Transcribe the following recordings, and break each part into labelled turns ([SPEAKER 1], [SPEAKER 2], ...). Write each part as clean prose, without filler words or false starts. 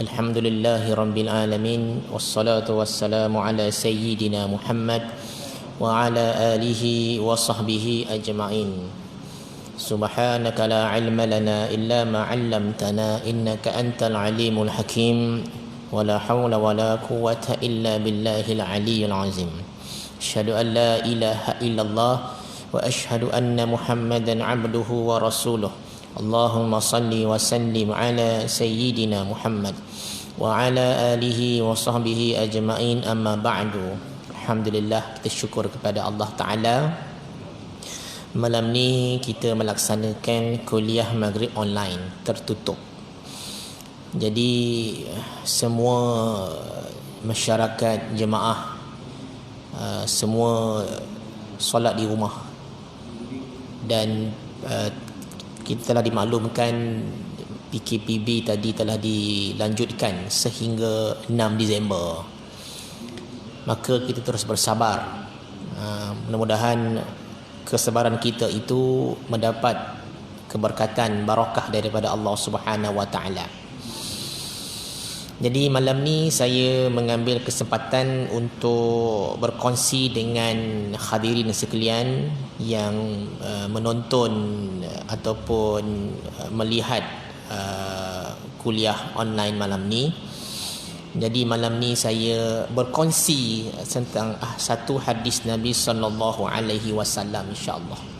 [SPEAKER 1] Alhamdulillahi Rabbil Alamin. Wassalatu wassalamu ala Sayyidina Muhammad wa ala alihi wa sahbihi ajma'in. Subhanaka la ilma lana illa ma 'allamtana innaka antal alimul hakim. Wa la hawla wa la quwwata illa billahil aliyyil azim. Asyhadu an la ilaha illallah wa asyhadu anna Muhammadan 'abduhu wa rasuluh. Allahumma salli wa sallim ala Sayyidina Muhammad wa ala alihi wa sahbihi ajma'in, amma ba'du. Alhamdulillah, kita syukur kepada Allah Ta'ala. Malam ni kita melaksanakan kuliah maghrib online tertutup. Jadi semua masyarakat jemaah semua solat di rumah, dan kita telah dimaklumkan PKPB tadi telah dilanjutkan sehingga 6 Disember. Maka kita terus bersabar. Mudah-mudahan kesabaran kita itu mendapat keberkatan, barakah daripada Allah Subhanahu wa taala. Jadi malam ni saya mengambil kesempatan untuk berkongsi dengan hadirin sekalian yang menonton ataupun melihat kuliah online malam ni. Jadi malam ni saya berkongsi tentang satu hadis Nabi sallallahu alaihi wasallam, insya-Allah.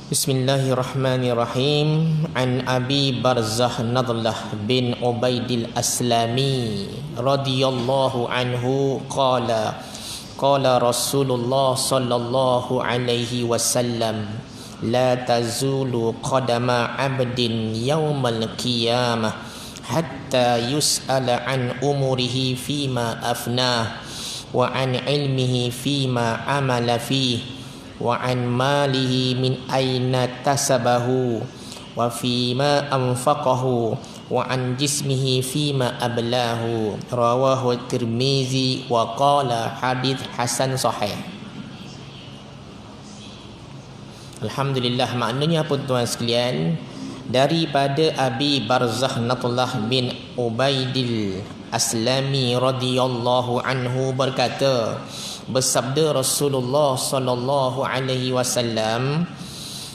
[SPEAKER 1] Bismillahirrahmanirrahim. An Abi Barzah Nadlah bin Ubaidil Aslami radhiyallahu anhu qala qala Rasulullah sallallahu alaihi wasallam la tazulu qadama 'abdin yaumal qiyamah hatta yus'ala an umurihi fima afnah wa an ilmihi fima amala fihi wa an malihi min aina tasabahu wa fima anfaqahu wa an jismihi fima ablahu. Rawahu Tirmizi wa qala hadits hasan sahih. Alhamdulillah, maknanya apa tuan sekalian? Daripada Abi Barzah Nadlah bin Ubaidil Aslami radhiyallahu anhu berkata, bersabda Rasulullah sallallahu alaihi wasallam,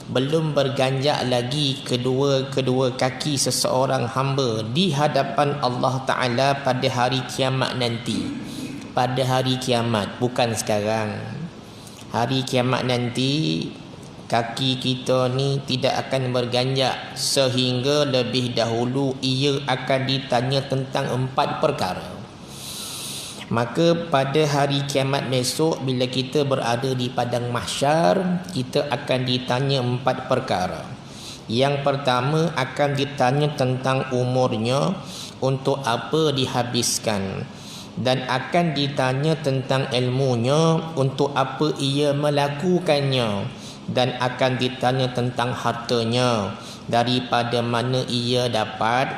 [SPEAKER 1] belum berganjak lagi kedua kaki seseorang hamba di hadapan Allah Ta'ala pada hari kiamat nanti. Pada hari kiamat, bukan sekarang. Hari kiamat nanti kaki kita ni tidak akan berganjak sehingga lebih dahulu ia akan ditanya tentang 4 perkara. Maka pada hari kiamat besok, bila kita berada di padang mahsyar, kita akan ditanya 4 perkara. Yang pertama, akan ditanya tentang umurnya, untuk apa dihabiskan, dan akan ditanya tentang ilmunya, untuk apa ia melakukannya, dan akan ditanya tentang hartanya, daripada mana ia dapat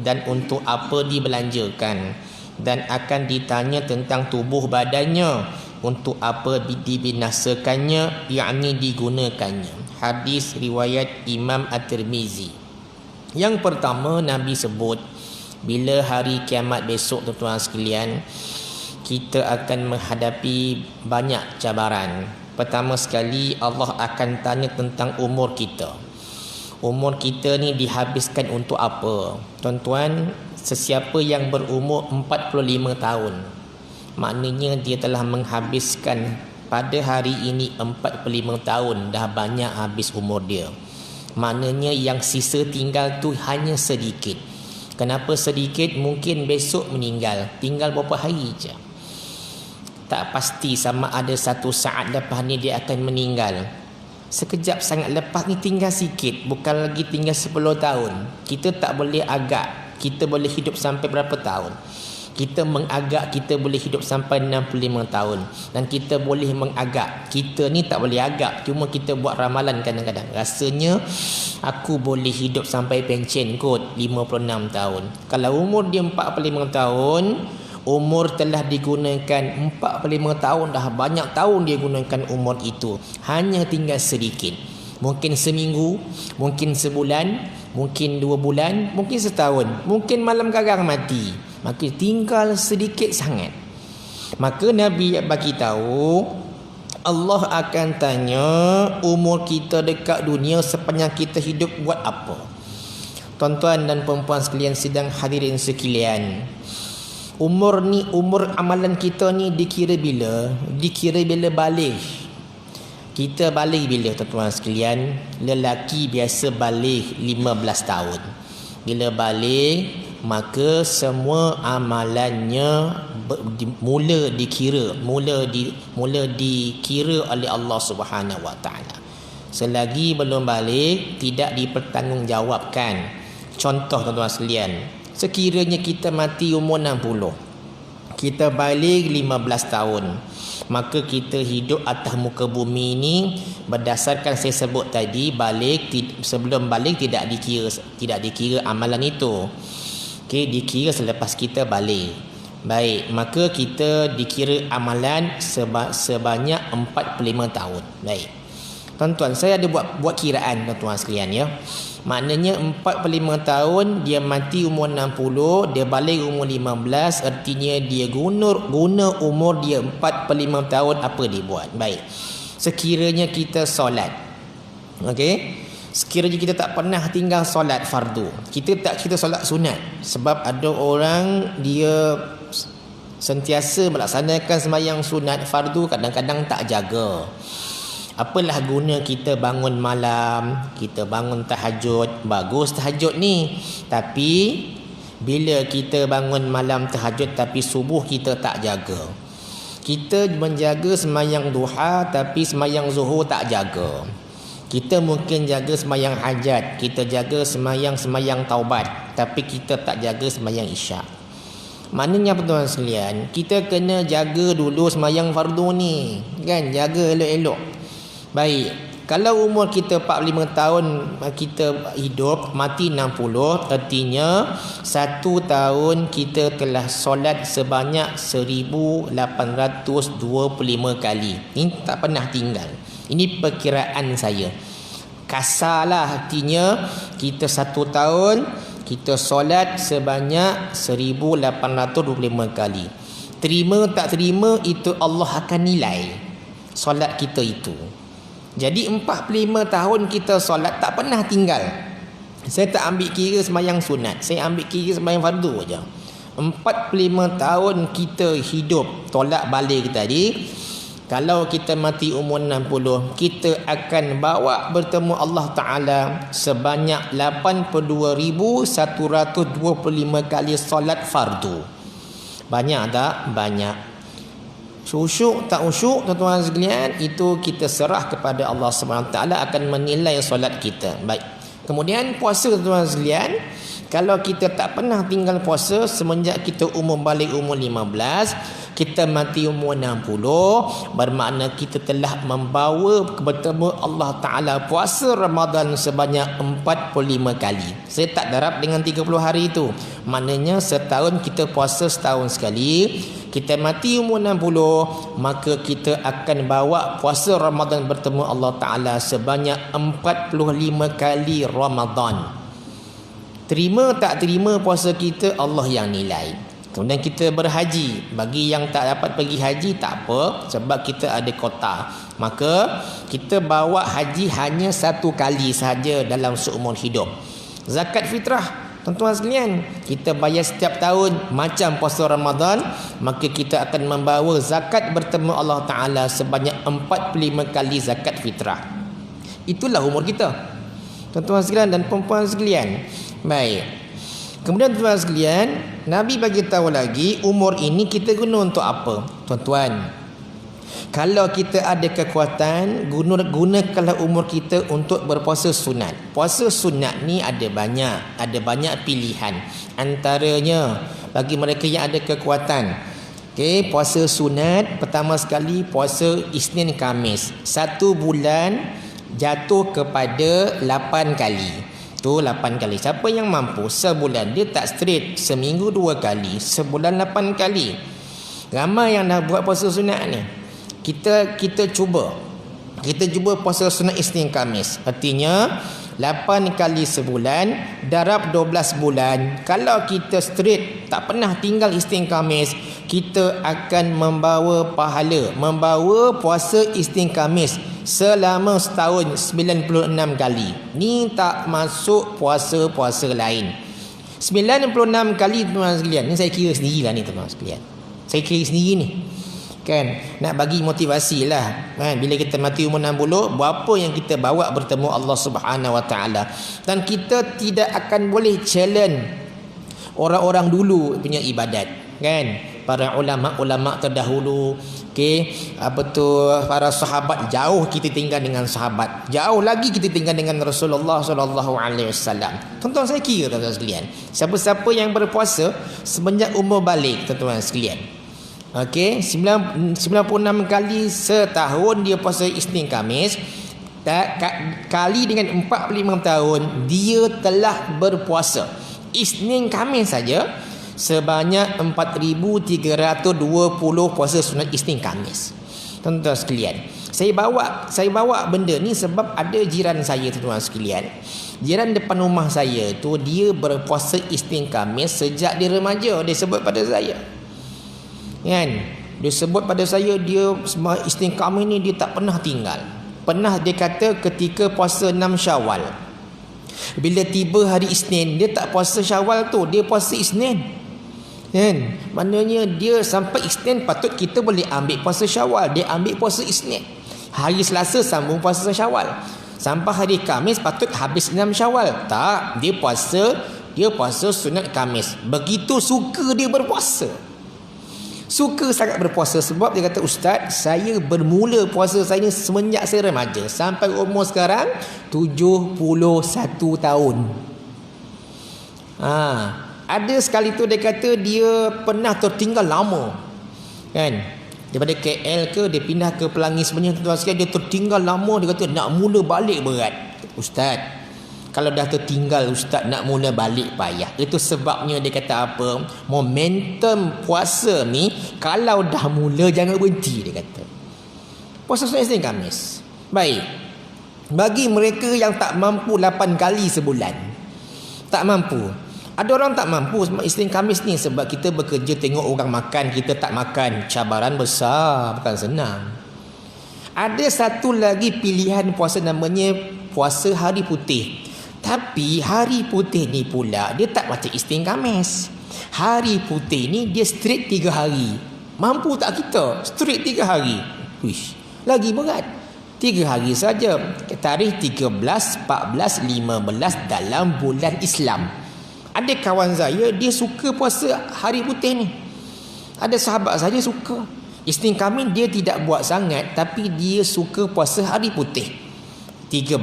[SPEAKER 1] dan untuk apa dibelanjakan, dan akan ditanya tentang tubuh badannya, untuk apa dibinasakannya, yakni digunakannya. Hadis riwayat Imam At-Tirmizi. Yang pertama, Nabi sebut bila hari kiamat besok, tuan-tuan sekalian, kita akan menghadapi banyak cabaran. Pertama sekali, Allah akan tanya tentang umur kita. Umur kita ni dihabiskan untuk apa? Tuan-tuan, sesiapa yang berumur 45 tahun, maknanya dia telah menghabiskan pada hari ini 45 tahun, dah banyak habis umur dia. Maknanya yang sisa tinggal tu hanya sedikit. Kenapa sedikit? Mungkin besok meninggal, tinggal berapa hari je. Tak pasti sama ada satu saat lepas ni dia akan meninggal. Sekejap sangat lepas ni tinggal sikit, bukan lagi tinggal 10 tahun. Kita tak boleh agak kita boleh hidup sampai berapa tahun. Kita mengagak kita boleh hidup sampai 65 tahun. Dan kita boleh mengagak, kita ni tak boleh agak, cuma kita buat ramalan kadang-kadang. Rasanya aku boleh hidup sampai pencen kot 56 tahun. Kalau umur dia 45 tahun, umur telah digunakan 45 tahun, dah banyak tahun dia gunakan umur itu. Hanya tinggal sedikit. Mungkin seminggu, mungkin sebulan, mungkin 2 bulan, mungkin setahun, mungkin malam garang mati. Maka tinggal sedikit sangat. Maka Nabi bagi tahu Allah akan tanya umur kita dekat dunia sepanjang kita hidup buat apa. Tuan-tuan dan perempuan sekalian, sidang hadirin sekalian, umur amalan kita ni dikira bila? Dikira bila balik. Kita balik bila, tuan-tuan sekalian? Lelaki biasa balik 15 tahun. Bila balik, maka semua amalannya mula dikira oleh Allah Subhanahu Wa Taala. Selagi belum balik, tidak dipertanggungjawabkan. Contoh, tuan-tuan sekalian, sekiranya kita mati umur 60, kita balik 15 tahun, maka kita hidup atas muka bumi ini berdasarkan saya sebut tadi, sebelum balik tidak dikira amalan itu. Okey, dikira selepas kita balik. Baik, maka kita dikira amalan sebanyak 45 tahun. Baik. Tuan-tuan, saya ada buat kiraan, tuan-tuan sekalian, ya. Maknanya 45 tahun dia mati umur 60, dia balik umur 15, artinya dia guna umur dia 45 tahun apa dia buat. Baik. Sekiranya kita solat. Okey? Sekiranya kita tak pernah tinggal solat fardu. Kita solat sunat, sebab ada orang dia sentiasa melaksanakan sembahyang sunat, fardu kadang-kadang tak jaga. Apalah guna kita bangun malam, kita bangun tahajud, bagus tahajud ni. Tapi bila kita bangun malam tahajud tapi subuh kita tak jaga. Kita menjaga sembahyang duha tapi sembahyang zuhur tak jaga. Kita mungkin jaga sembahyang hajat, kita jaga sembahyang taubat, tapi kita tak jaga sembahyang isyak. Maknanya apa, tuan sekalian? Kita kena jaga dulu sembahyang fardu ni, kan? Jaga elok-elok. Baik, kalau umur kita 45 tahun kita hidup, mati 60, artinya 1 tahun kita telah solat sebanyak 1825 kali. Ini tak pernah tinggal. Ini perkiraan saya. Kasarlah, artinya kita 1 tahun kita solat sebanyak 1825 kali. Terima tak terima itu Allah akan nilai solat kita itu. Jadi 45 tahun kita solat tak pernah tinggal. Saya tak ambil kira sembahyang sunat, saya ambil kira sembahyang fardu aja. 45 tahun kita hidup tolak balik tadi. Kalau kita mati umur 60, kita akan bawa bertemu Allah Ta'ala sebanyak 82,125 kali solat fardu. Banyak tak? Banyak. Usyuk tak usyuk, tuan-tuan sekalian, itu kita serah kepada Allah SWT akan menilai solat kita. Baik. Kemudian puasa, tuan-tuan sekalian, kalau kita tak pernah tinggal puasa semenjak kita balik umur 15, kita mati umur 60, bermakna kita telah membawa bertemu Allah Ta'ala puasa Ramadan sebanyak 45 kali. Saya tak darab dengan 30 hari itu. Maknanya setahun kita puasa setahun sekali. Kita mati umur 60, maka kita akan bawa puasa Ramadan bertemu Allah Ta'ala sebanyak 45 kali Ramadan. Terima tak terima puasa kita, Allah yang nilai. Kemudian kita berhaji. Bagi yang tak dapat pergi haji, tak apa, sebab kita ada kota. Maka kita bawa haji hanya 1 kali sahaja dalam seumur hidup. Zakat fitrah, tuan-tuan sekalian, kita bayar setiap tahun macam puasa Ramadan, maka kita akan membawa zakat bertemu Allah Ta'ala sebanyak 45 kali zakat fitrah. Itulah umur kita, tuan-tuan sekalian dan perempuan sekalian. Baik. Kemudian tuan-tuan sekalian, Nabi bagi tahu lagi umur ini kita guna untuk apa? Tuan-tuan, kalau kita ada kekuatan, gunakanlah umur kita untuk berpuasa sunat. Puasa sunat ni ada banyak pilihan. Antaranya bagi mereka yang ada kekuatan, okey, puasa sunat pertama sekali puasa Isnin Khamis. 1 bulan jatuh kepada 8 kali. Tu 8 kali. Siapa yang mampu sebulan, dia tak straight, seminggu 2 kali, sebulan 8 kali. Ramai yang dah buat puasa sunat ni. Kita cuba puasa sunat Isnin Khamis. Artinya 8 kali sebulan darab 12 bulan. Kalau kita straight tak pernah tinggal Isnin Khamis, kita akan membawa pahala, membawa puasa Isnin Khamis selama setahun 96 kali. Ni tak masuk puasa-puasa lain. 96 kali tuan-tuan sekalian. Ni saya kira sendirilah ni tuan-tuan sekalian. Saya kira sendiri ni. Kan, nak bagi motivasi lah kan, bila kita mati umur 60, berapa yang kita bawa bertemu Allah Subhanahu Wa Taala. Dan kita tidak akan boleh challenge orang-orang dulu punya ibadat kan, para ulama-ulama terdahulu. Okey, para sahabat, jauh kita tinggal dengan sahabat, jauh lagi kita tinggal dengan Rasulullah sallallahu alaihi wasallam. Tuan-tuan saya kira tuan-tuan sekalian, siapa-siapa yang berpuasa semenjak umur balik tuan-tuan sekalian, okey, 96 kali setahun dia puasa Isnin Khamis, kali dengan 45 tahun dia telah berpuasa Isnin Khamis saja sebanyak 4,320 puasa sunat Isnin Khamis. Tuan-tuan sekalian, saya bawa benda ni sebab ada jiran saya tuan-tuan sekalian. Jiran depan rumah saya tu dia berpuasa Isnin Khamis sejak dia remaja. Dia sebut pada saya kan, dia sebut pada saya, dia Isnin Khamis ni dia tak pernah tinggal. Pernah dia kata ketika puasa 6 Syawal, bila tiba hari Isnin, dia tak puasa Syawal tu, dia puasa Isnin kan. Maknanya dia sampai Isnin patut kita boleh ambil puasa Syawal, dia ambil puasa Isnin. Hari Selasa sambung puasa Syawal, sampai hari Khamis patut habis 6 Syawal. Tak, dia puasa sunat Khamis. Begitu suka dia berpuasa, suka sangat berpuasa. Sebab dia kata, Ustaz, saya bermula puasa saya ni semenjak saya remaja sampai umur sekarang 71 tahun. Ada sekali tu dia kata dia pernah tertinggal lama kan, daripada KL ke dia pindah ke Pelangi sebenarnya tuan-tuan sekalian, dia tertinggal lama. Dia kata nak mula balik berat. Ustaz, kalau dah tertinggal Ustaz, nak mula balik payah. Itu sebabnya dia kata apa, momentum puasa ni kalau dah mula jangan berhenti. Dia kata puasa sunat Isnin Khamis. Baik, bagi mereka yang tak mampu 8 kali sebulan, tak mampu. Ada orang tak mampu Isnin Khamis ni sebab kita bekerja, tengok orang makan, kita tak makan. Cabaran besar, bukan senang. Ada satu lagi pilihan puasa, namanya puasa hari putih. Tapi hari putih ni pula dia tak macam Isnin Khamis. Hari putih ni dia straight 3 hari. Mampu tak kita straight 3 hari? Wish, lagi berat. 3 hari saja. Tarikh 13, 14, 15 dalam bulan Islam. Ada kawan saya dia suka puasa hari putih ni. Ada sahabat saya suka Isnin Khamis, dia tidak buat sangat, tapi dia suka puasa hari putih 13,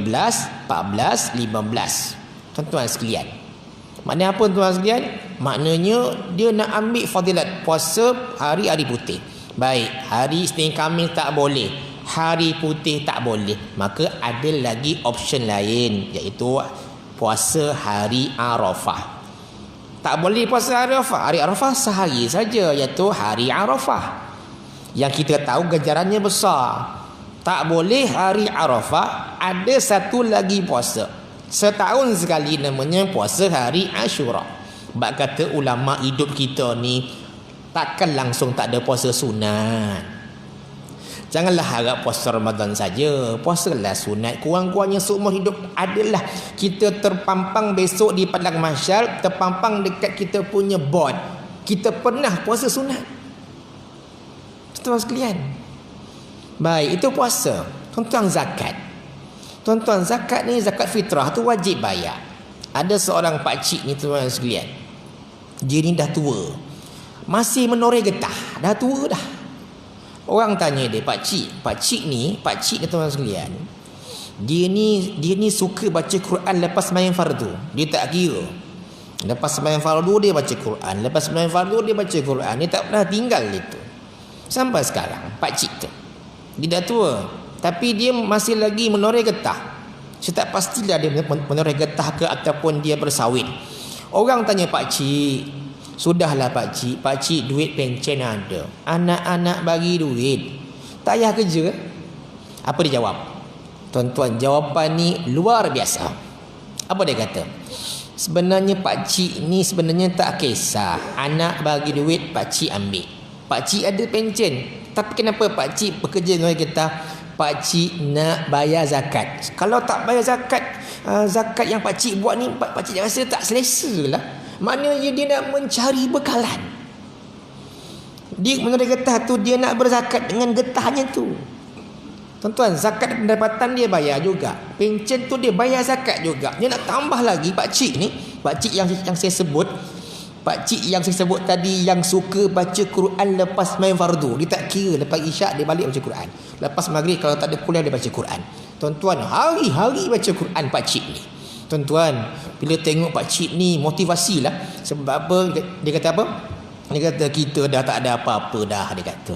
[SPEAKER 1] 14, 15. Tuan-tuan sekalian, maknanya apa tuan-tuan sekalian? Maknanya dia nak ambil fadilat puasa hari-hari putih. Baik, hari Isnin Khamis tak boleh, hari putih tak boleh, maka ada lagi option lain, iaitu puasa hari Arafah. Tak boleh puasa hari Arafah. Hari Arafah sehari saja, iaitu hari Arafah yang kita tahu ganjarannya besar. Tak boleh hari Arafah. Ada satu lagi puasa setahun sekali, namanya puasa hari Ashura. Sebab kata ulama, hidup kita ni takkan langsung tak ada puasa sunat. Janganlah harap puasa Ramadan saja, puasalah sunat. Kurang-kurangnya seumur hidup adalah kita terpampang besok di padang mahsyar, terpampang dekat kita punya board, kita pernah puasa sunat. Tuan-tuan sekalian, baik, itu puasa. Tuan-tuan zakat. Tuan-tuan zakat ni, zakat fitrah tu wajib bayar. Ada seorang pakcik ni tuan-tuan sekalian, dia ni dah tua, masih menoreh getah, dah tua dah. Orang tanya dia, pakcik ni tuan-tuan sekalian, dia ni suka baca Quran lepas sembahyang fardu. Dia tak kira, lepas sembahyang fardu dia baca Quran, lepas sembahyang fardu dia baca Quran. Dia tak pernah tinggal itu sampai sekarang. Pakcik tu dia dah tua, tapi dia masih lagi menoreh getah. Saya tak pastilah dia menoreh getah ke ataupun dia bersawit. Orang tanya pakcik, sudahlah pakcik duit pencen ada, anak-anak bagi duit, tak payah kerja. Apa dia jawab? Tuan-tuan, jawapan ni luar biasa. Apa dia kata? Sebenarnya pak cik ni sebenarnya tak kisah. Anak bagi duit, pak cik ambil. Pak cik ada pencen. Tapi kenapa pak cik bekerja dengan kita? Pak cik nak bayar zakat. Kalau tak bayar zakat, zakat yang pak cik buat ni, pak cik rasa tak selesa lah. Maknanya dia nak mencari bekalan. Dia menurut getah tu, dia nak berzakat dengan getahnya tu. Tuan-tuan, zakat pendapatan dia bayar juga. Pencen tu dia bayar zakat juga. Dia nak tambah lagi pak cik ni, pak cik yang saya sebut, pak cik yang saya sebut tadi yang suka baca Quran lepas main fardu. Dia tak kira lepas isyak dia balik baca Quran. Lepas maghrib kalau tak ada kuliah dia baca Quran. Tuan-tuan, hari-hari baca Quran pak cik ni. Tuan-tuan, bila tengok pak cik ni motivasi lah. Sebab apa? Dia kata apa? Dia kata kita dah tak ada apa-apa dah, dia kata.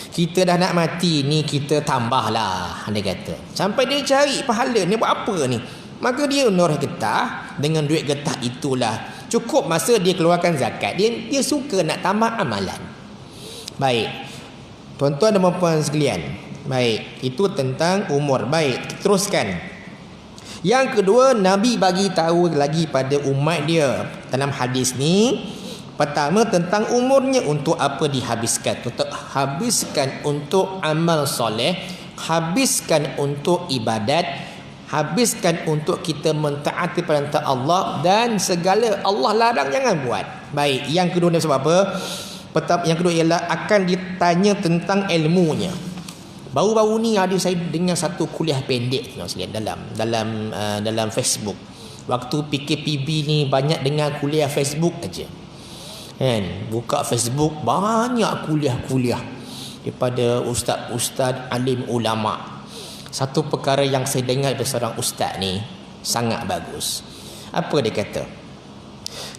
[SPEAKER 1] Kita dah nak mati ni, kita tambah lah, dia kata. Sampai dia cari pahala ni buat apa ni? Maka dia norah getah. Dengan duit getah itulah cukup masa dia keluarkan zakat. Dia suka nak tambah amalan. Baik, tuan-tuan dan puan-puan sekalian. Baik, itu tentang umur. Baik, teruskan. Yang kedua, Nabi bagi tahu lagi pada umat dia dalam hadis ni. Pertama, tentang umurnya, untuk apa dihabiskan. Untuk habiskan untuk amal soleh, habiskan untuk ibadat, habiskan untuk kita mentaati perintah Allah, dan segala Allah larang jangan buat. Baik, yang kedua ni sebab apa? Yang kedua ialah akan ditanya tentang ilmunya. Baru-baru ni ada saya dengar satu kuliah pendek dalam Facebook. Waktu PKPB ni banyak dengar kuliah Facebook aja. Kan, buka Facebook banyak kuliah-kuliah daripada ustaz-ustaz alim ulama. Satu perkara yang saya dengar dari seorang ustaz ni sangat bagus. Apa dia kata?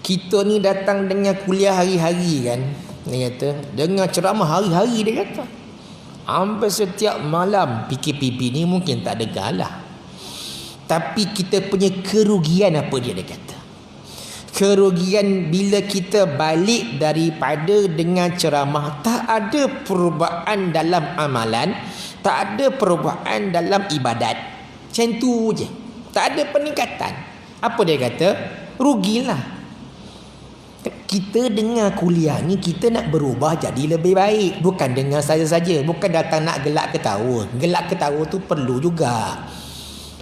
[SPEAKER 1] Kita ni datang dengar kuliah hari-hari kan. Dia kata, dengar ceramah hari-hari, dia kata. Hampir setiap malam PKPB ni mungkin tak dengar lah. Tapi kita punya kerugian apa dia kata? Kerugian bila kita balik daripada dengan ceramah, tak ada perubahan dalam amalan, tak ada perubahan dalam ibadat. Macam tu je. Tak ada peningkatan. Apa dia kata? Rugilah. Kita dengar kuliah ni, kita nak berubah jadi lebih baik. Bukan dengar saja-saja. Bukan datang nak gelak ketawa. Gelak ketawa tu perlu juga.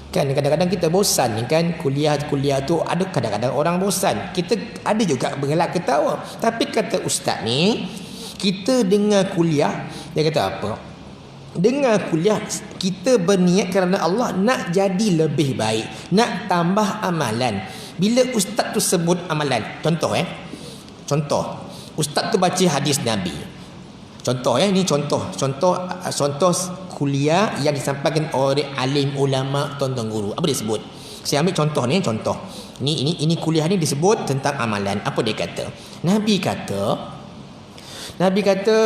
[SPEAKER 1] Kan kadang-kadang kita bosan ni kan, kuliah tu ada kadang-kadang orang bosan. Kita ada juga bergelak ketawa. Tapi kata ustaz ni, kita dengar kuliah, dia kata apa? Dengar kuliah, kita berniat kerana Allah nak jadi lebih baik, nak tambah amalan. Bila ustaz tu sebut amalan, contoh ustaz tu baca hadis Nabi. Ini contoh kuliah yang disampaikan oleh alim ulama, tuan-tuan guru. Apa dia sebut? Saya ambil contoh. Ini kuliah ni disebut tentang amalan. Apa dia kata? Nabi kata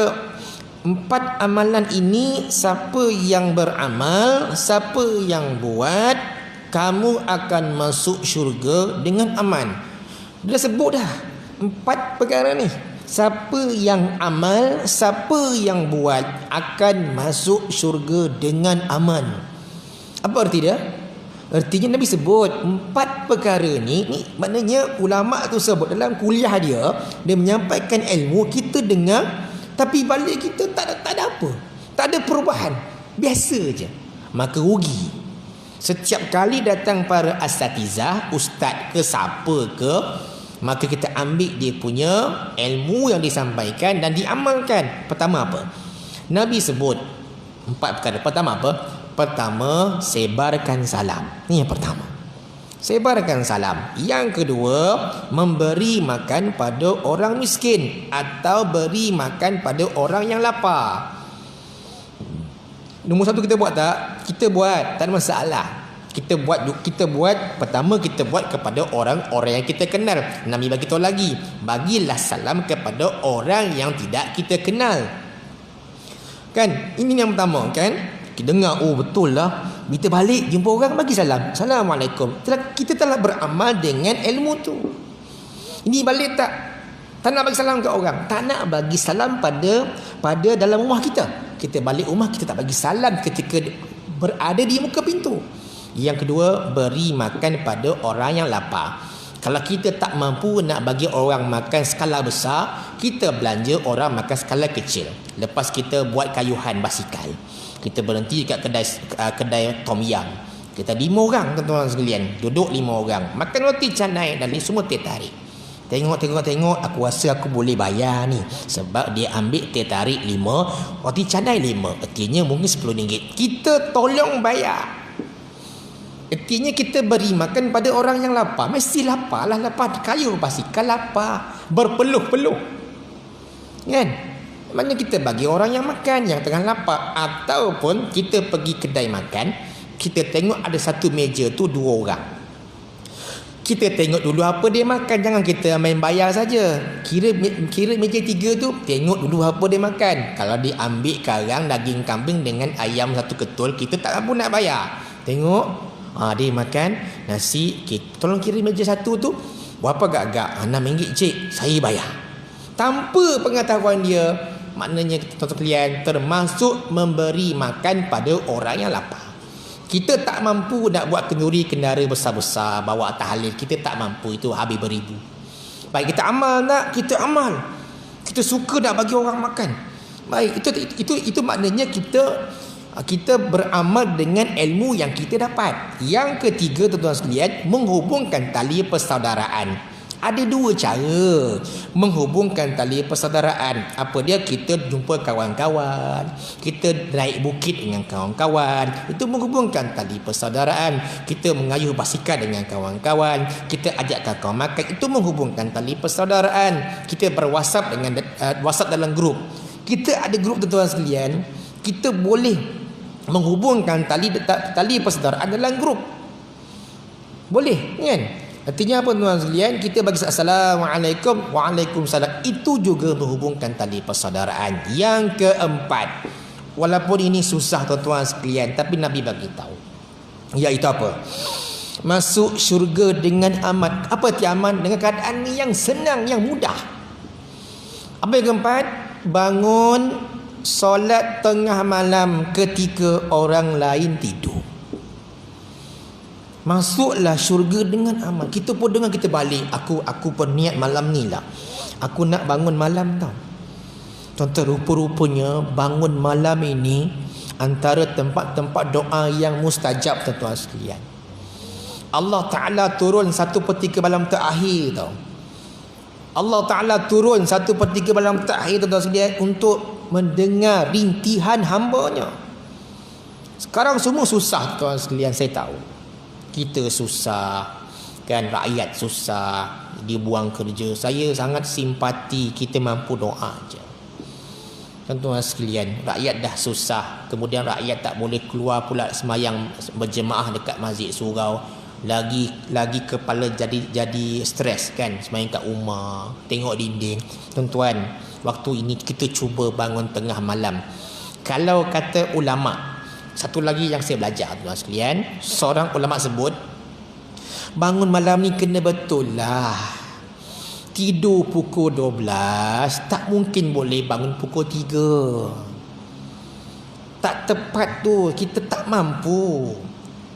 [SPEAKER 1] 4 amalan ini, siapa yang beramal, siapa yang buat, kamu akan masuk syurga dengan aman. Dia sebut dah 4 perkara ni. Siapa yang amal, siapa yang buat, akan masuk syurga dengan aman. Apa arti dia? Artinya Nabi sebut 4 perkara ni maknanya ulama tu sebut dalam kuliah dia menyampaikan ilmu, kita dengar, tapi balik kita tak ada apa. Tak ada perubahan. Biasa je. Maka rugi. Setiap kali datang para asatizah, ustaz ke siapa ke, maka kita ambil dia punya ilmu yang disampaikan dan diamalkan. Pertama apa? Nabi sebut 4 perkara. Pertama apa? Pertama, sebarkan salam. Ini yang pertama. Sebarkan salam. Yang kedua, memberi makan pada orang miskin atau beri makan pada orang yang lapar. Nombor 1 kita buat tak? Kita buat, tak ada masalah. Kita buat pertama, kita buat kepada orang-orang yang kita kenal. Nabi bagi tahu lagi, bagilah salam kepada orang yang tidak kita kenal. Kan? Ini yang pertama kan? Kita dengar, oh betul lah. Kita balik jumpa orang, bagi salam. Assalamualaikum. Kita telah beramal dengan ilmu tu. Ini balik tak nak bagi salam ke orang. Tak nak bagi salam pada dalam rumah kita. Kita balik rumah, kita tak bagi salam ketika berada di muka pintu. Yang kedua, beri makan pada orang yang lapar. Kalau kita tak mampu nak bagi orang makan skala besar, kita belanja orang makan skala kecil. Lepas kita buat kayuhan basikal, kita berhenti dekat kedai tom yam. Kita 5 orang tuan-tuan sekalian, duduk 5 orang, makan roti canai dan semua teh tarik. Tengok, aku rasa aku boleh bayar ni. Sebab dia ambil teh tarik 5, roti canai 5. Artinya mungkin RM10. Kita tolong bayar. Artinya kita beri makan pada orang yang lapar. Mesti lapar lah, lapar kayu basikal lapar, berpeluh-peluh. Kan? Maknanya kita bagi orang yang makan, yang tengah lapar. Ataupun kita pergi kedai makan, kita tengok ada satu meja tu 2 orang. Kita tengok dulu apa dia makan, jangan kita main bayar saja. Kira meja 3 tu, tengok dulu apa dia makan. Kalau dia ambil karang daging kambing dengan ayam 1 ketul, kita tak mampu nak bayar. Tengok, dia makan nasi, tolong kira meja 1 tu berapa gak-gak? RM6 cik, saya bayar. Tanpa pengetahuan dia, maknanya tuan-tuan sekalian, termasuk memberi makan pada orang yang lapar. Kita tak mampu nak buat kenduri kendara besar-besar, bawa tahlil, kita tak mampu, itu habis beribu. Baik, kita amal nak, kita amal. Kita suka nak bagi orang makan. Baik, itu maknanya kita beramal dengan ilmu yang kita dapat. Yang ketiga tuan-tuan sekalian, menghubungkan tali persaudaraan. Ada 2 cara menghubungkan tali persaudaraan. Apa dia? Kita jumpa kawan-kawan, kita naik bukit dengan kawan-kawan, itu menghubungkan tali persaudaraan. Kita mengayuh basikal dengan kawan-kawan, kita ajak kawan makan, itu menghubungkan tali persaudaraan. Kita berwhatsapp dengan WhatsApp dalam grup. Kita ada grup tuan-tuan sekalian, kita boleh menghubungkan tali persaudaraan dalam grup. Boleh kan? Artinya apa tuan-tuan sekalian? Kita bagi assalamualaikum, waalaikumsalam, itu juga menghubungkan tali persaudaraan. Yang keempat, walaupun ini susah tuan-tuan sekalian, tapi Nabi bagi tahu, iaitu apa? Masuk syurga dengan aman. Apa arti aman? Dengan keadaan yang senang, yang mudah. Apa yang keempat? Bangun solat tengah malam ketika orang lain tidur. Masuklah syurga dengan amal. Kita pun dengar, kita balik, aku berniat malam ni lah, aku nak bangun malam tau. Contoh, rupa-rupanya bangun malam ini antara tempat-tempat doa yang mustajab tuan-tuan sekalian. Allah Ta'ala turun 1/3 malam terakhir tau. Allah Ta'ala turun 1/3 malam terakhir tuan-tuan sekalian untuk mendengar rintihan hamba-Nya. Sekarang semua susah tuan sekalian, saya tahu. Kita susah kan, rakyat susah, dibuang kerja. Saya sangat simpati, kita mampu doa je. Tuan-tuan sekalian, rakyat dah susah, kemudian rakyat tak boleh keluar pula semayang berjemaah dekat masjid surau. Lagi kepala jadi stres kan, semayang kat rumah, tengok dinding. Tuan-tuan, waktu ini kita cuba bangun tengah malam. Kalau kata ulama, satu lagi yang saya belajar tuan sekalian, seorang ulama sebut, bangun malam ni kena betul lah. Tidur pukul 12, tak mungkin boleh bangun pukul 3. Tak tepat tu, kita tak mampu.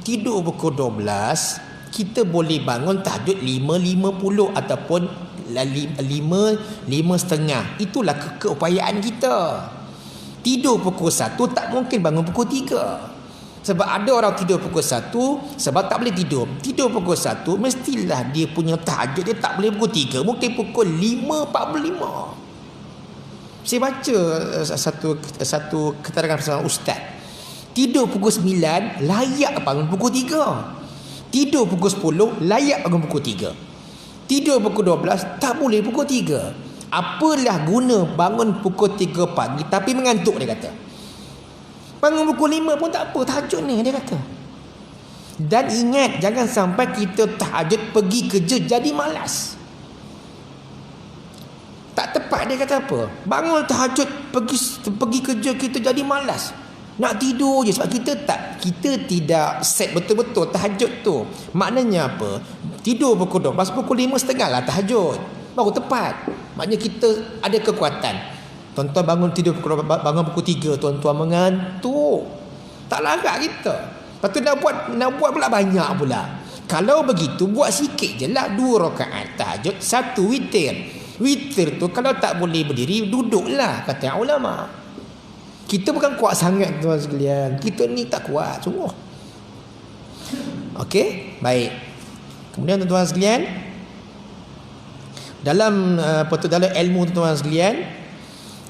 [SPEAKER 1] Tidur pukul 12, kita boleh bangun tahajud 5.50 ataupun 5.30. Itulah keupayaan kita. Tidur pukul 1, tak mungkin bangun pukul 3. Sebab ada orang tidur pukul 1 sebab tak boleh tidur. Tidur pukul 1, mestilah dia punya tahajud dia tak boleh pukul 3, mungkin pukul 5.45. Saya baca satu keterangan seorang ustaz. Tidur pukul 9, layak bangun pukul 3. Tidur pukul 10, layak bangun pukul 3. Tidur pukul 12, tak boleh pukul 3. Apalah guna bangun pukul 3 pagi tapi mengantuk, dia kata. Bangun pukul 5 pun tak apa, tahajud ni, dia kata. Dan ingat, jangan sampai kita tahajud pergi kerja jadi malas. Tak tepat, dia kata apa? Bangun tahajud pergi kerja kita jadi malas. Nak tidur je sebab kita tidak set betul-betul tahajud tu. Maknanya apa? Tidur pukul 12, pukul 5.30 lah tahajud, baru tepat. Maknanya kita ada kekuatan. Tuan-tuan bangun 3, tuan-tuan mengantuk, tak larat kita. Lepas tu nak buat pula banyak pula. Kalau begitu buat sikit je lah, 2 rakaat tahajud, 1 witir. Witir tu kalau tak boleh berdiri, duduklah, kata ulama. Kita bukan kuat sangat tuan sekalian. Kita ni tak kuat sungguh. Okey, baik. Kemudian tuan sekalian, dalam dalam ilmu tuan sekalian,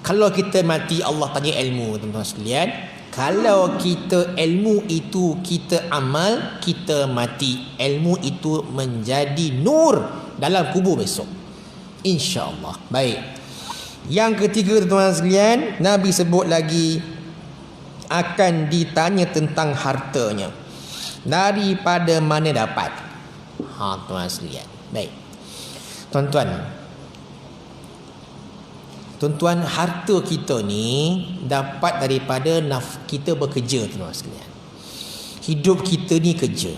[SPEAKER 1] kalau kita mati Allah tanya ilmu tuan sekalian. Kalau kita ilmu itu kita amal, kita mati, ilmu itu menjadi nur dalam kubur besok, insya-Allah. Baik. Yang ketiga tuan sekalian, Nabi sebut lagi akan ditanya tentang hartanya. Daripada mana dapat? Tuan sekalian. Baik. Tuan-tuan, harta kita ni dapat daripada kita bekerja tuan sekalian. Hidup kita ni kerja.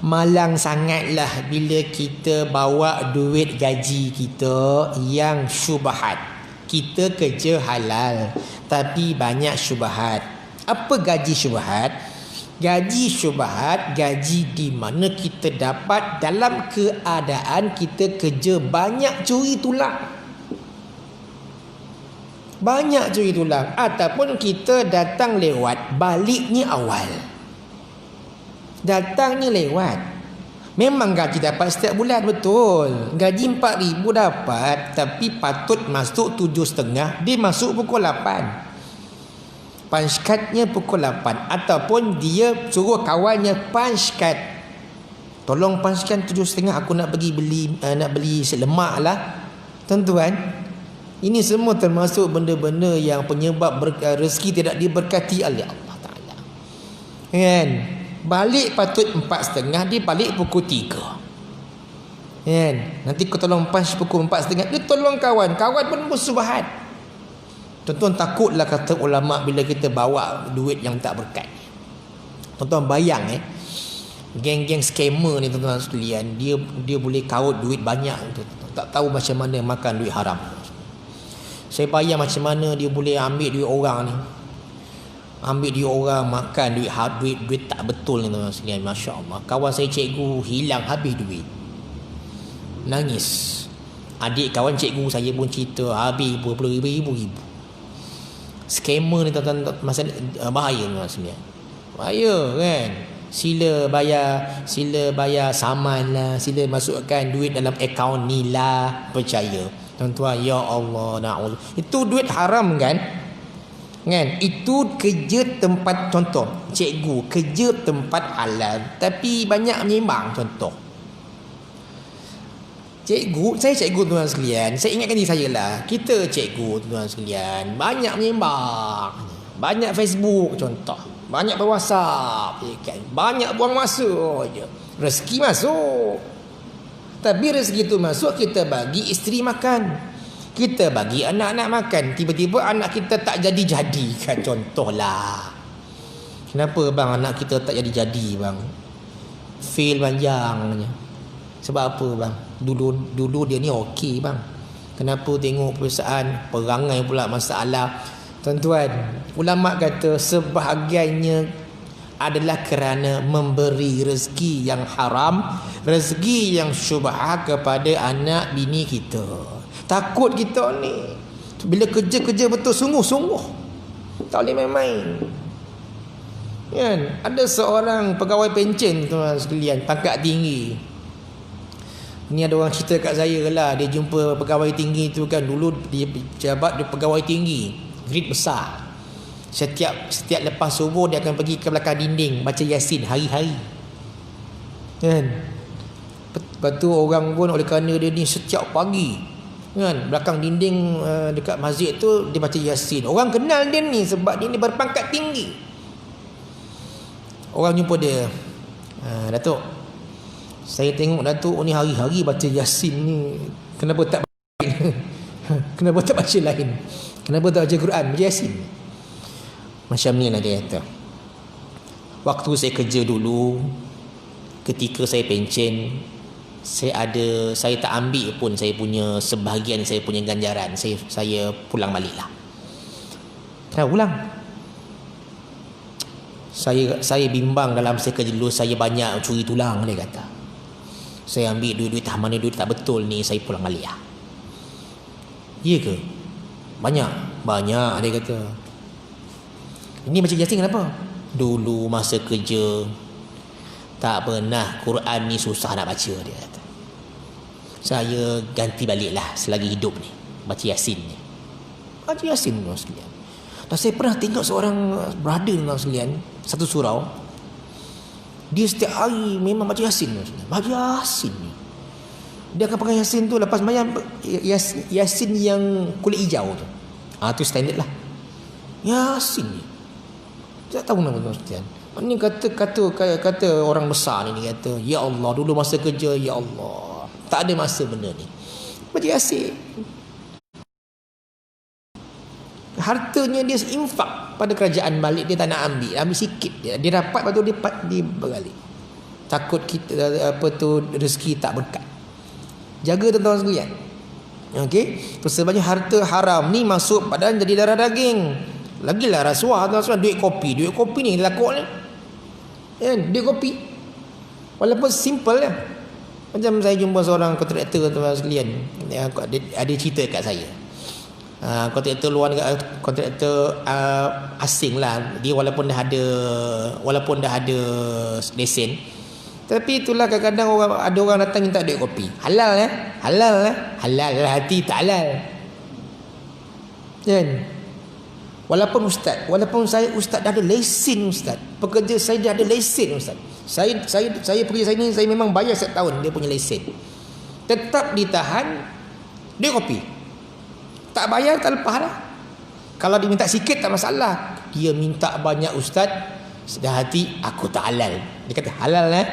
[SPEAKER 1] Malang sangatlah bila kita bawa duit gaji kita yang syubhat. Kita kerja halal tapi banyak syubhat. Apa gaji syubhat? Gaji syubhat, gaji di mana kita dapat dalam keadaan kita kerja banyak curi tulang. Banyak curi tulang. Ataupun kita datang lewat, baliknya awal. Datangnya lewat. Memang gaji dapat setiap bulan, betul. Gaji 4,000 dapat, tapi patut masuk 7.30, dia masuk pukul 8. Punch cardnya pukul 8. Ataupun dia suruh kawannya punch card. Tolong punch card 7.30, aku nak pergi beli lemak lah. Tuan-tuan, ini semua termasuk benda-benda yang penyebab rezeki tidak diberkati oleh Allah Ta'ala. Kan? Balik patut 4.30, dia balik pukul 3. Kan? Nanti kau tolong punch pukul 4.30, dia tolong kawan. Kawan pun bersubahat. Tuan-tuan, takutlah kata ulama bila kita bawa duit yang tak berkat. Tuan-tuan bayang geng-geng scammer ni tuan-tuan sekalian, dia boleh kaut duit banyak. Tak tahu macam mana makan duit haram. Saya bayang macam mana dia boleh ambil duit orang ni. Ambil duit orang, makan duit tak betul ni tuan-tuan sekalian. Masya-Allah. Kawan saya cikgu hilang habis duit. Nangis. Adik kawan cikgu saya pun cerita habis berpuluh ribu. Scammer ni tuan-tuan, bahaya tuan-tuan sekalian. Bahaya kan. Sila bayar saman lah, sila masukkan duit dalam akaun ni lah, percaya. Tuan-tuan, ya Allah, na'udzu. Itu duit haram kan? Itu kerja tempat, contoh, cikgu kerja tempat halal tapi banyak menyembang, contoh. Saya cikgu tuan sekalian, saya ingatkan diri saya lah. Kita cikgu tuan sekalian, banyak menyembang, banyak Facebook contoh, banyak berwhatsapp, kan? Banyak buang masa je. Rezeki masuk. Tapi rezeki itu masuk, kita bagi isteri makan, kita bagi anak-anak makan. Tiba-tiba anak kita tak jadi-jadi kan, contohlah. Kenapa bang anak kita tak jadi-jadi bang? Fail panjangnya. Sebab apa bang? Dulu dia ni okey bang. Kenapa tengok perusahaan perangai pula masalah? Tuan-tuan, ulama kata sebahagiannya adalah kerana memberi rezeki yang haram, rezeki yang syubhat kepada anak bini kita. Takut kita ni bila kerja-kerja betul sungguh-sungguh, tak boleh main-main. Kan? Ada seorang pegawai pencen tuan sekalian, pangkat tinggi. Ni ada orang cerita kat saya lah, dia jumpa pegawai tinggi tu kan, dulu dia jabat dia pegawai tinggi, grade besar. Setiap lepas subuh dia akan pergi ke belakang dinding baca Yasin hari-hari. Kan? Lepas tu orang pun oleh kerana dia ni setiap pagi, kan, belakang dinding dekat masjid tu dia baca Yasin. Orang kenal dia ni sebab dia ni berpangkat tinggi. Orang jumpa dia, Datuk, saya tengok Datuk ni hari-hari baca Yasin ni, kenapa tak kenapa tak baca lain? Kenapa tak baca Quran, baca Yasin? Macam ni lah dia kata. Waktu saya kerja dulu, ketika saya pencen, saya tak ambil pun saya punya sebahagian saya punya ganjaran. Saya pulang balik lah. Kenapa pulang? Saya bimbang dalam saya kerja dulu, saya banyak curi tulang, dia kata. Saya ambil duit-duit mana duit tak betul ni, saya pulang balik lah. Ya ke? Banyak dia kata. Ini macam Yasin kenapa? Dulu masa kerja tak pernah Quran ni susah nak baca, dia kata. Saya ganti balik lah selagi hidup ni, baca Yasin ni. Baca Yasin tuan sekalian. Dan saya pernah tengok seorang brother tuan sekalian, satu surau, dia setiap hari memang baca Yasin tuan sekalian. Baca Yasin ni. Dia akan pakai Yasin tu lepas mayam, Yasin yang kulit hijau tu. Tu standard lah. Yasin ni. Tak tahu nama tuan sekalian. Ini kata orang besar ni, kata, ya Allah, dulu masa kerja, ya Allah, tak ada masa benda ni. Baca Yasin. Hartanya dia infak pada kerajaan balik, dia tak nak ambil sikit dia dapat, lepas tu dia balik. Takut kita rezeki tak berkat. Jaga tuan-tuan sekalian. Okey, sebabnya harta haram ni masuk badan jadi darah daging. Lagilah rasuah tuan-tuan, duit kopi ni lakuk ni. Duit kopi. Walaupun simple lah. Macam saya jumpa seorang kontraktor tuan-tuan sekalian, ada cerita kat saya. Kontraktor luar negara, kontraktor asing lah. Dia walaupun dah ada lesen, tapi itulah kadang-kadang ada orang datang minta duit kopi. Halal lah, hati tak halal. Kan? Walaupun saya ustaz dah ada lesen ustaz. Pekerja saya dah ada lesen ustaz. Saya pekerja saya ni, saya memang bayar setiap tahun dia punya lesen. Tetap ditahan duit kopi. Tak bayar tak lepas lah. Kalau dia minta sikit tak masalah. Dia minta banyak ustaz, sudah hati aku tak halal. Dia kata halal lah.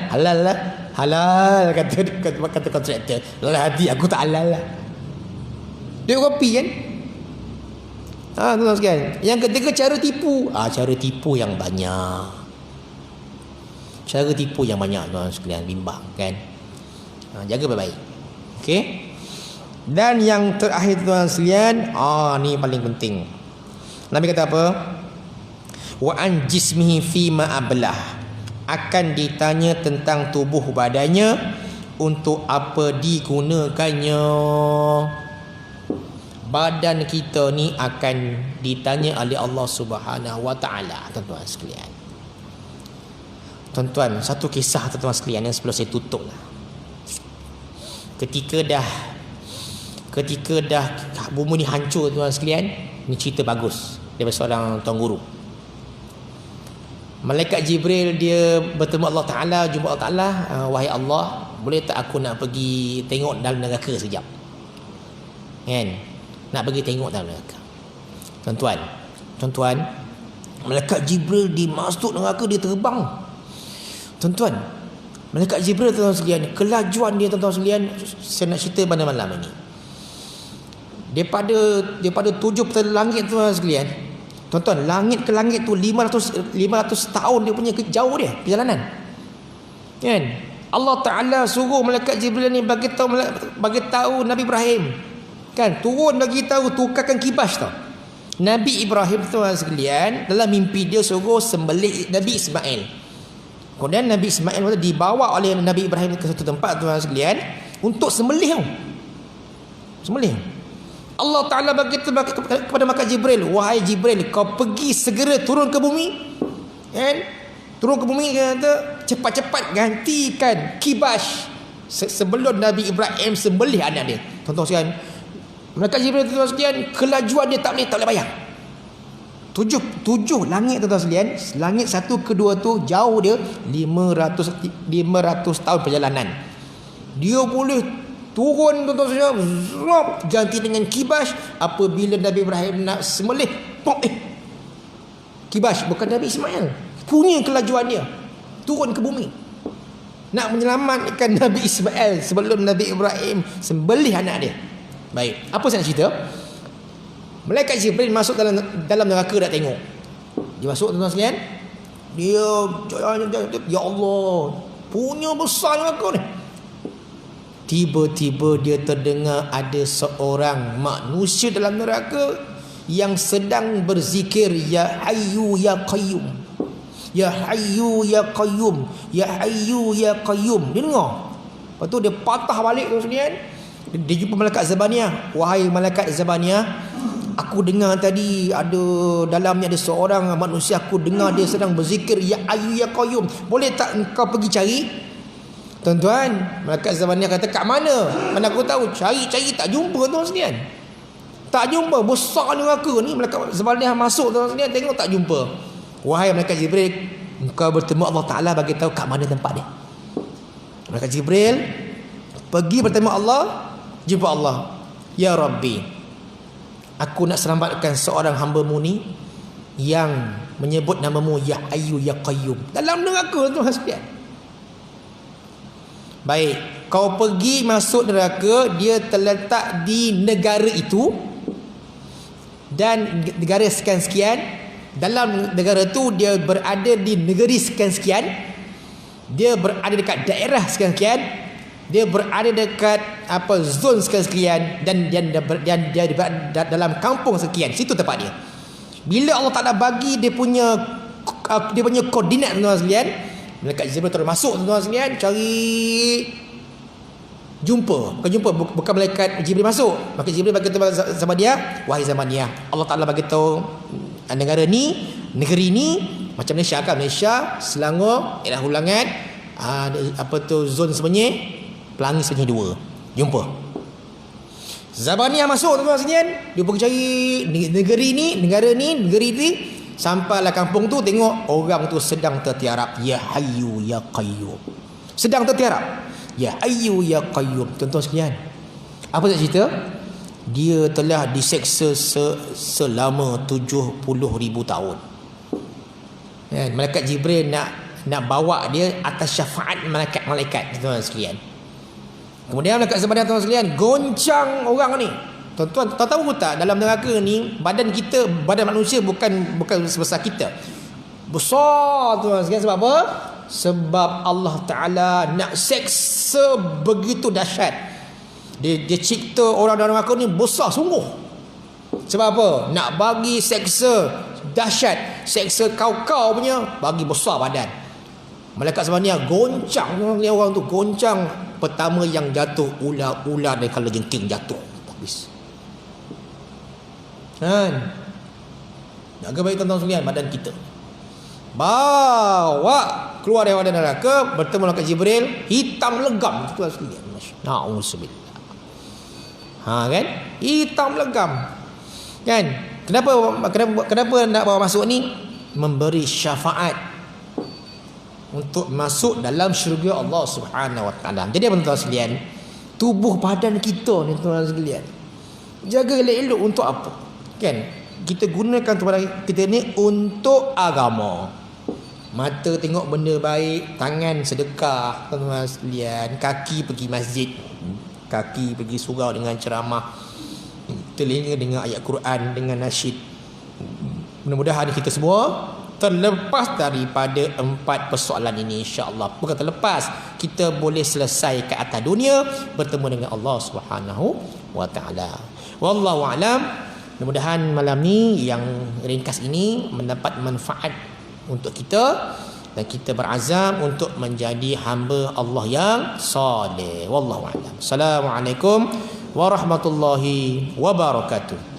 [SPEAKER 1] Halal kata kontraktor. Dalam hati aku tak halal lah. Duit kopi kan. Tuan-tuan sekalian. Yang ketiga, cara tipu. Cara tipu yang banyak. Tuan sekalian, bimbang kan. Jaga baik-baik. Okey. Dan yang terakhir tuan sekalian, ni paling penting. Nabi kata apa? Wa an jismihi fi ma ablah. Akan ditanya tentang tubuh badannya, untuk apa digunakannya. Badan kita ni akan ditanya oleh Allah Subhanahu wa taala, tuan-tuan sekalian. Tuan-tuan, satu kisah tuan-tuan sekalian yang sebelum saya tutup lah. Ketika dah bumi ni hancur tuan sekalian, ni cerita bagus daripada seorang tuan guru. Malaikat Jibril dia bertemu Allah Taala, jumpa Allah Taala, wahai Allah, boleh tak aku nak pergi tengok dalam neraka sekejap? Kan? Nak pergi tengok dalam neraka. Tuan-tuan, Malaikat Jibril dimasuk neraka, dia terbang. Tuan-tuan, Malaikat Jibril tuan-tuan sekalian, kelajuan dia tuan-tuan sekalian, saya nak cerita pada malam ini. Daripada 7 petala langit tuan-tuan sekalian. Tuan-tuan, langit ke langit tu 500 tahun dia punya jauh dia perjalanan. Kan? Allah Taala suruh Malaikat Jibril ni bagi tahu Nabi Ibrahim. Kan, turun bagi tahu, tukarkan kibas tau. Nabi Ibrahim tuan sekalian, dalam mimpi dia suruh sembelih Nabi Ismail. Kemudian Nabi Ismail dibawa oleh Nabi Ibrahim ke satu tempat tuan sekalian untuk sembelih. Allah Ta'ala berkata kepada malaikat Jibril, wahai Jibril, kau pergi segera turun ke bumi. Kan? Turun ke bumi, kata, cepat-cepat gantikan kibas sebelum Nabi Ibrahim sembelih anak dia. Tuan-tuan sekalian, malaikat Jibril tuan sekalian, kelajuan dia tak boleh bayang. 7 langit tuan sekalian, langit 1 ke 2 tu jauh dia 500 tahun perjalanan. Dia boleh turun tuan sekalian, ganti dengan kibas. Apabila Nabi Ibrahim nak sembelih, kibas, bukan Nabi Ismail, punya kelajuan dia turun ke bumi nak menyelamatkan Nabi Ismail sebelum Nabi Ibrahim sembelih anak dia. Baik, apa saya nak cerita? Malaikat Jibril masuk dalam neraka nak tengok. Dia masuk tuan-tuan sekalian. Dia, ya Allah, punya besar neraka ni. Tiba-tiba dia terdengar ada seorang manusia dalam neraka yang sedang berzikir, ya Hayyu ya Qayyum, Ya Hayyu ya Qayyum, Ya Hayyu ya Qayyum. Dia dengar. Lepas tu dia patah balik tu sekalian. Dia jumpa malaikat Zabaniyah. Wahai malaikat Zabaniyah, aku dengar tadi ada dalamnya ada seorang manusia, aku dengar dia sedang berzikir Ya Hayyu ya Qayyum. Boleh tak engkau pergi cari? Tuan-tuan, malaikat Zabaniyah kata, kat mana? Mana aku tahu. Cari tak jumpa tuan sekalian. Tak jumpa. Besar neraka ni. Malaikat Zabaniyah masuk tuan sekalian, tengok tak jumpa. Wahai malaikat Jibril, engkau bertemu Allah Ta'ala, bagi tahu kat mana tempat dia. Malaikat Jibril pergi bertemu Allah, jumpa Allah. Ya Rabbi, aku nak selamatkan seorang hamba-Mu ni yang menyebut namamu Ya Hayyu ya Qayyum dalam neraka tuan sekalian. Baik, kau pergi masuk neraka, dia terletak di negara itu, dan negara sekian-sekian. Dalam negara tu dia berada di negeri sekian-sekian, dia berada dekat daerah sekian-sekian, dia berada dekat zon sekian-sekian, dan dia berada dalam kampung sekian. Situ tempat dia. Bila Allah Ta'ala bagi dia punya koordinat tuan sekalian, malaikat Jibril terus masuk tuan sekalian, cari jumpa. Bukan malaikat Jibril masuk. Malaikat Jibril bagi tahu sama dia, wahai Zabaniyah, Allah Ta'ala bagi tahu negara ni, negeri ni macam Malaysia kan, Malaysia, Selangor, daerah Ulangan, zon Semenyih, Pelangi Semenyih 2. Jumpa. Zabaniyah masuk tuan sekalian, dia pergi cari negeri ni, sampailah kampung tu, tengok orang tu sedang tertiarap Ya Hayyu ya Qayyum. Sedang tertiarap Ya Hayyu ya Qayyum. Tuan-tuan sekalian, apa tak cerita? Dia telah diseksa selama 70,000 tahun. Malaikat Jibril nak bawa dia atas syafaat malaikat-malaikat, tuan-tuan sekalian. Kemudian malaikat Zabaniyah, tuan sekalian, goncang orang ni. Tuan-tuan tahu tak, dalam neraka ni badan manusia bukan sebesar kita. Besar tuan sekalian. Sebab apa? Sebab Allah Ta'ala nak seksa begitu dahsyat. Dia cipta orang dalam neraka ni besar sungguh. Sebab apa? Nak bagi seksa dahsyat, seksa kau punya, bagi besar badan. Malaikat Zabaniyah goncang orang tu, goncang. Pertama yang jatuh ular dari kala jengking jatuh habis. Jaga baik tuan-tuan sekalian badan kita. Bawa keluar daripada neraka, bertemu malaikat Jibril, hitam legam tuan sekalian. Na'udzubillah. Kan? Hitam legam. Kan? Kenapa nak bawa masuk ni? Memberi syafaat untuk masuk dalam syurga Allah Subhanahu Wa Taala. Jadi tuan-tuan sekalian, tubuh badan kita ni tuan sekalian, jaga elok-elok untuk apa? Kan? Kita gunakan tubuh badan kita ni untuk agama. Mata tengok benda baik, tangan sedekah, tuan-tuan sekalian, kaki pergi masjid, kaki pergi surau dengan ceramah, telinga dengan ayat Quran, dengan nasyid. Mudah-mudahan kita semua terlepas daripada 4 persoalan ini, insya-Allah. Bukan terlepas, kita boleh selesai ke atas dunia bertemu dengan Allah Subhanahu Wa Taala. Wallahu alam. Mudah-mudahan malam ni yang ringkas ini mendapat manfaat untuk kita, dan kita berazam untuk menjadi hamba Allah yang soleh. Wallahu a'lam. Assalamualaikum warahmatullahi wabarakatuh.